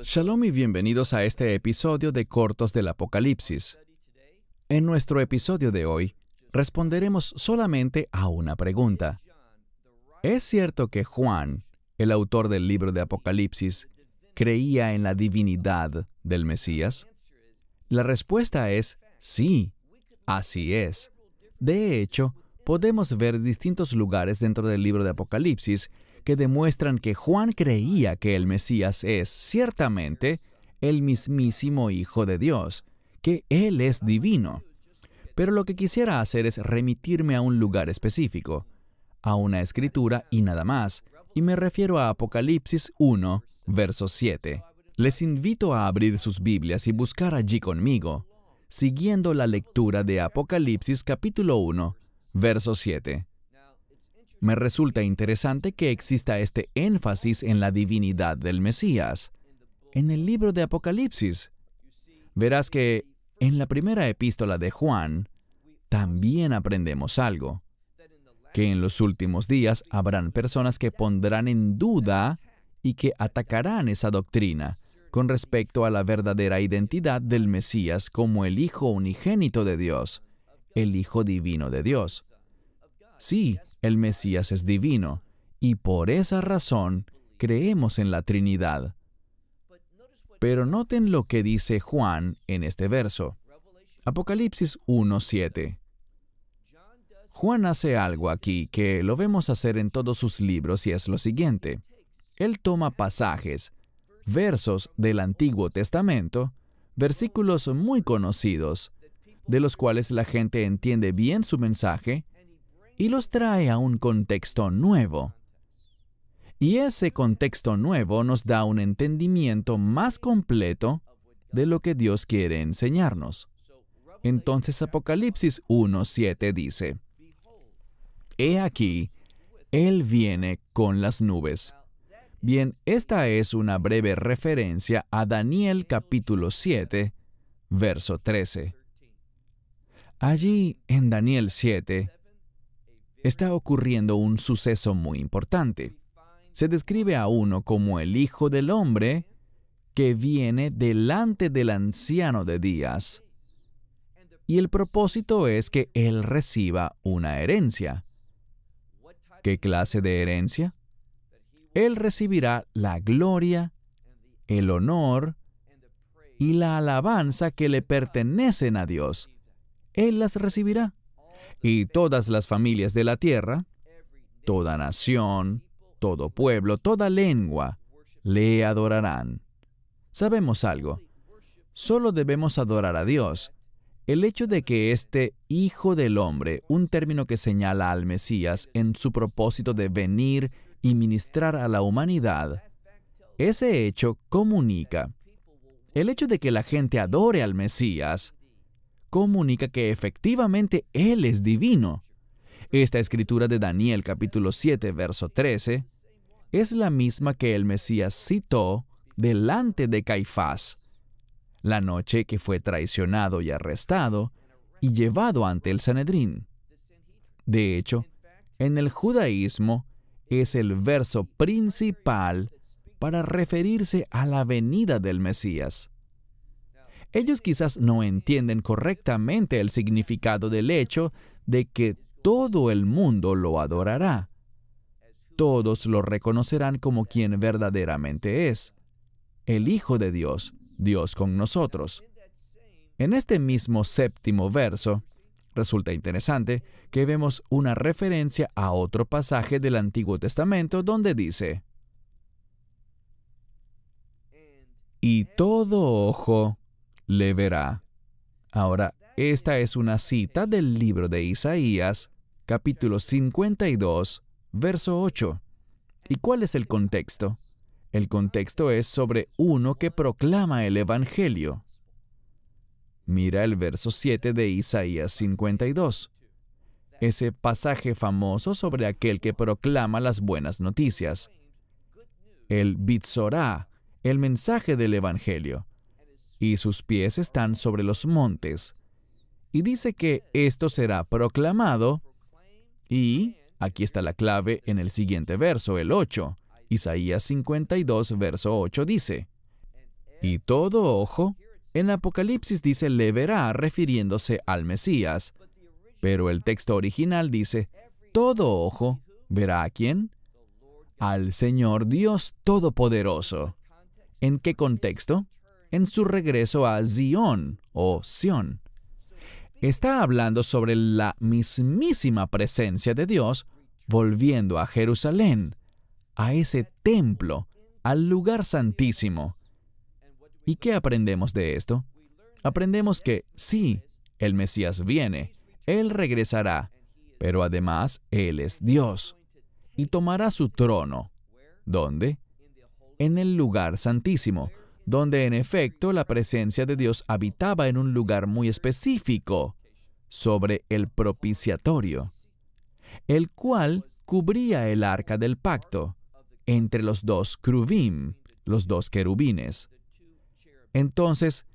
Shalom y bienvenidos a este episodio de Cortos del Apocalipsis. En nuestro episodio de hoy, responderemos solamente a una pregunta. ¿Es cierto que Juan, el autor del libro de Apocalipsis, creía en la divinidad del Mesías? La respuesta es sí, así es. De hecho, podemos ver distintos lugares dentro del libro de Apocalipsis que demuestran que Juan creía que el Mesías es ciertamente el mismísimo Hijo de Dios, que Él es divino. Pero lo que quisiera hacer es remitirme a un lugar específico, a una escritura y nada más, y me refiero a Apocalipsis 1, verso 7. Les invito a abrir sus Biblias y buscar allí conmigo, siguiendo la lectura de Apocalipsis capítulo 1, verso 7. Me resulta interesante que exista este énfasis en la divinidad del Mesías en el libro de Apocalipsis. Verás que en la primera epístola de Juan también aprendemos algo, que en los últimos días habrán personas que pondrán en duda y que atacarán esa doctrina con respecto a la verdadera identidad del Mesías como el Hijo unigénito de Dios, el Hijo divino de Dios. Sí, el Mesías es divino, y por esa razón creemos en la Trinidad. Pero noten lo que dice Juan en este verso. Apocalipsis 1:7. Juan hace algo aquí que lo vemos hacer en todos sus libros y es lo siguiente. Él toma pasajes, versos del Antiguo Testamento, versículos muy conocidos, de los cuales la gente entiende bien su mensaje, y los trae a un contexto nuevo. Y ese contexto nuevo nos da un entendimiento más completo de lo que Dios quiere enseñarnos. Entonces Apocalipsis 1:7 dice, «He aquí, Él viene con las nubes». Bien, esta es una breve referencia a Daniel capítulo 7, verso 13. Allí, en Daniel 7, está ocurriendo un suceso muy importante. Se describe a uno como el Hijo del Hombre que viene delante del Anciano de Días. Y el propósito es que Él reciba una herencia. ¿Qué clase de herencia? Él recibirá la gloria, el honor y la alabanza que le pertenecen a Dios. Él las recibirá. Y todas las familias de la tierra, toda nación, todo pueblo, toda lengua, le adorarán. Sabemos algo. Solo debemos adorar a Dios. El hecho de que este Hijo del Hombre, un término que señala al Mesías en su propósito de venir y ministrar a la humanidad, ese hecho comunica. El hecho de que la gente adore al Mesías comunica que efectivamente Él es divino. Esta escritura de Daniel capítulo 7, verso 13, es la misma que el Mesías citó delante de Caifás, la noche que fue traicionado y arrestado y llevado ante el Sanedrín. De hecho, en el judaísmo es el verso principal para referirse a la venida del Mesías. Ellos quizás no entienden correctamente el significado del hecho de que todo el mundo lo adorará. Todos lo reconocerán como quien verdaderamente es, el Hijo de Dios, Dios con nosotros. En este mismo séptimo verso, resulta interesante que vemos una referencia a otro pasaje del Antiguo Testamento donde dice, «Y todo ojo le verá». Ahora, esta es una cita del libro de Isaías, capítulo 52, verso 8. ¿Y cuál es el contexto? El contexto es sobre uno que proclama el Evangelio. Mira el verso 7 de Isaías 52. Ese pasaje famoso sobre aquel que proclama las buenas noticias. El Bitzorá, el mensaje del Evangelio. Y sus pies están sobre los montes. Y dice que esto será proclamado y, aquí está la clave en el siguiente verso, el 8, Isaías 52, verso 8 dice, y todo ojo, en Apocalipsis dice le verá refiriéndose al Mesías, pero el texto original dice, todo ojo, ¿verá a quién? Al Señor Dios Todopoderoso. ¿En qué contexto? En su regreso a Zión o Sión. Está hablando sobre la mismísima presencia de Dios volviendo a Jerusalén, a ese templo, al lugar santísimo. ¿Y qué aprendemos de esto? Aprendemos que sí, el Mesías viene, Él regresará, pero además Él es Dios y tomará su trono. ¿Dónde? En el lugar santísimo, donde en efecto la presencia de Dios habitaba en un lugar muy específico, sobre el propiciatorio, el cual cubría el arca del pacto, entre los dos cruvim, los dos querubines. Entonces,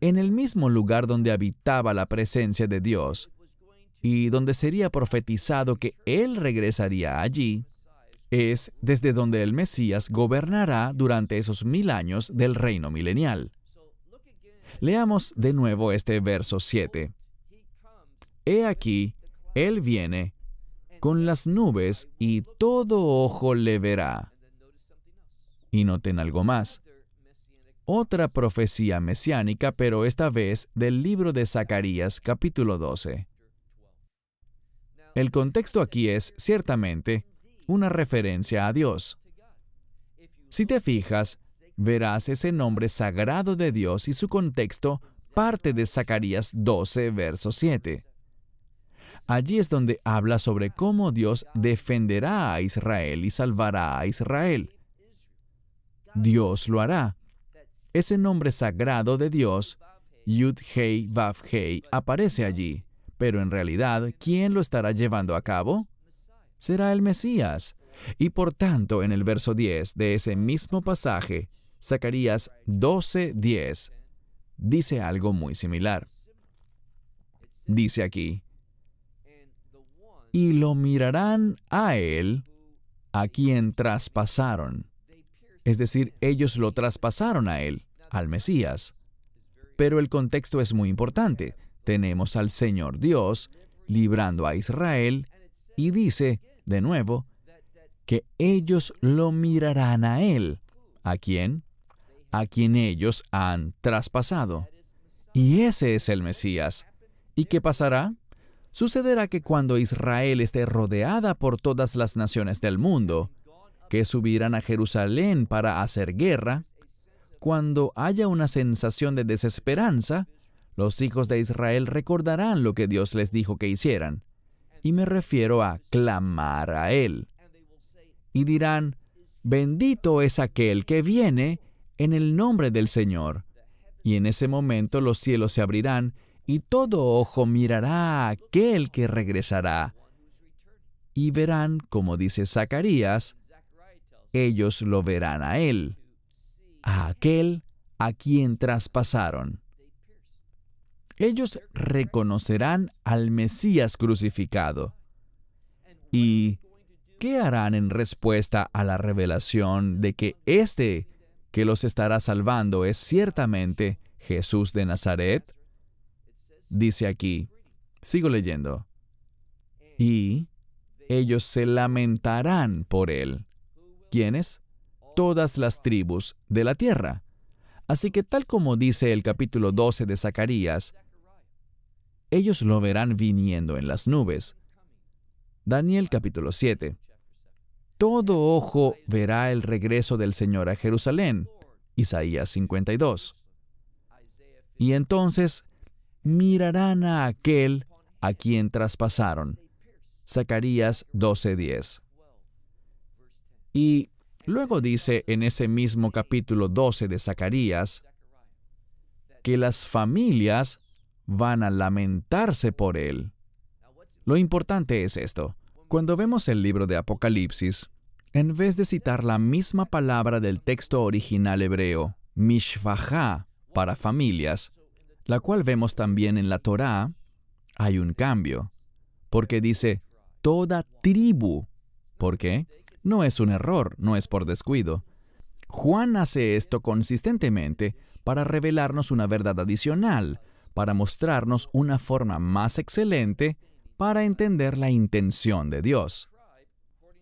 en el mismo lugar donde habitaba la presencia de Dios, y donde sería profetizado que Él regresaría allí, es desde donde el Mesías gobernará durante esos 1000 años del reino milenial. Leamos de nuevo este verso 7. He aquí, Él viene con las nubes y todo ojo le verá. Y noten algo más. Otra profecía mesiánica, pero esta vez del libro de Zacarías, capítulo 12. El contexto aquí es, ciertamente, una referencia a Dios. Si te fijas, verás ese nombre sagrado de Dios y su contexto parte de Zacarías 12, verso 7. Allí es donde habla sobre cómo Dios defenderá a Israel y salvará a Israel. Dios lo hará. Ese nombre sagrado de Dios, Yud-Hei, Vav-Hei, aparece allí. Pero en realidad, ¿quién lo estará llevando a cabo? Será el Mesías. Y por tanto, en el verso 10 de ese mismo pasaje, Zacarías 12:10, dice algo muy similar. Dice aquí, y lo mirarán a él, a quien traspasaron. Es decir, ellos lo traspasaron a él, al Mesías. Pero el contexto es muy importante. Tenemos al Señor Dios librando a Israel y dice, de nuevo, que ellos lo mirarán a él. ¿A quién? A quien ellos han traspasado. Y ese es el Mesías. ¿Y qué pasará? Sucederá que cuando Israel esté rodeada por todas las naciones del mundo, que subirán a Jerusalén para hacer guerra, cuando haya una sensación de desesperanza, los hijos de Israel recordarán lo que Dios les dijo que hicieran. Y me refiero a clamar a Él. Y dirán, bendito es aquel que viene en el nombre del Señor. Y en ese momento los cielos se abrirán y todo ojo mirará a aquel que regresará. Y verán, como dice Zacarías, ellos lo verán a Él, a aquel a quien traspasaron. Ellos reconocerán al Mesías crucificado. ¿Y qué harán en respuesta a la revelación de que este que los estará salvando es ciertamente Jesús de Nazaret? Dice aquí, sigo leyendo, y ellos se lamentarán por él. ¿Quiénes? Todas las tribus de la tierra. Así que tal como dice el capítulo 12 de Zacarías, ellos lo verán viniendo en las nubes. Daniel capítulo 7. Todo ojo verá el regreso del Señor a Jerusalén. Isaías 52. Y entonces mirarán a aquel a quien traspasaron. Zacarías 12:10. Y luego dice en ese mismo capítulo 12 de Zacarías que las familias van a lamentarse por él. Lo importante es esto. Cuando vemos el libro de Apocalipsis, en vez de citar la misma palabra del texto original hebreo, mishvachá, para familias, la cual vemos también en la Torá, hay un cambio, porque dice toda tribu. ¿Por qué? No es un error, no es por descuido. Juan hace esto consistentemente para revelarnos una verdad adicional, para mostrarnos una forma más excelente para entender la intención de Dios.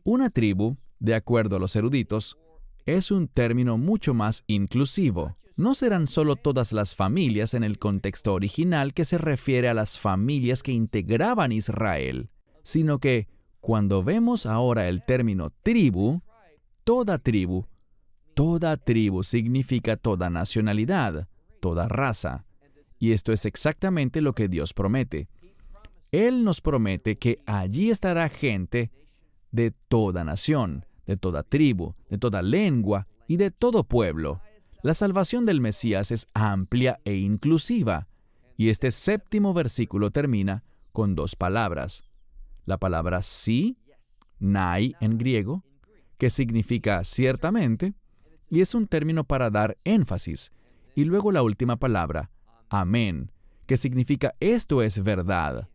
Una tribu, de acuerdo a los eruditos, es un término mucho más inclusivo. No serán solo todas las familias en el contexto original que se refiere a las familias que integraban Israel, sino que, cuando vemos ahora el término tribu significa toda nacionalidad, toda raza. Y esto es exactamente lo que Dios promete. Él nos promete que allí estará gente de toda nación, de toda tribu, de toda lengua y de todo pueblo. La salvación del Mesías es amplia e inclusiva, y este 7º versículo termina con 2 palabras. La palabra sí, nai en griego, que significa ciertamente, y es un término para dar énfasis, y luego la última palabra, amén, que significa esto es verdad,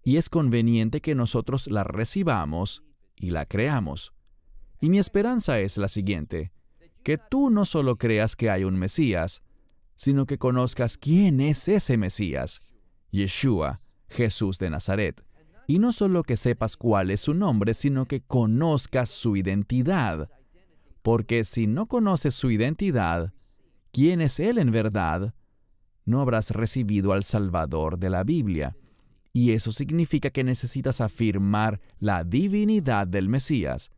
y es conveniente que nosotros la recibamos y la creamos. Y mi esperanza es la siguiente: que tú no solo creas que hay un Mesías, sino que conozcas quién es ese Mesías, Yeshua, Jesús de Nazaret. Y no solo que sepas cuál es su nombre, sino que conozcas su identidad. Porque si no conoces su identidad, quién es Él en verdad, no habrás recibido al Salvador de la Biblia. Y eso significa que necesitas afirmar la divinidad del Mesías,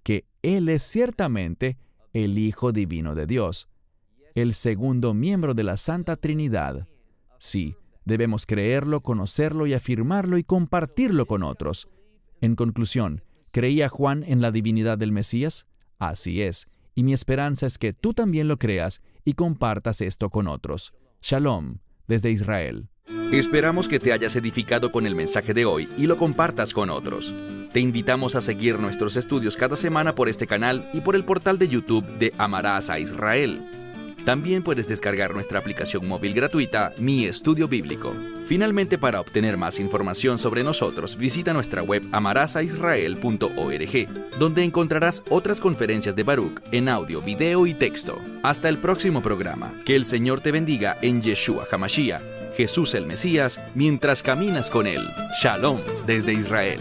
que Él es ciertamente el Hijo Divino de Dios, el segundo miembro de la Santa Trinidad. Sí, debemos creerlo, conocerlo y afirmarlo y compartirlo con otros. En conclusión, ¿creía Juan en la divinidad del Mesías? Así es, y mi esperanza es que tú también lo creas y compartas esto con otros. Shalom, desde Israel. Esperamos que te hayas edificado con el mensaje de hoy y lo compartas con otros. Te invitamos a seguir nuestros estudios cada semana por este canal y por el portal de YouTube de Amarás a Israel. También puedes descargar nuestra aplicación móvil gratuita, Mi Estudio Bíblico. Finalmente, para obtener más información sobre nosotros, visita nuestra web amarasaisrael.org, donde encontrarás otras conferencias de Baruch en audio, video y texto. Hasta el próximo programa. Que el Señor te bendiga en Yeshua HaMashiach, Jesús el Mesías, mientras caminas con Él. Shalom desde Israel.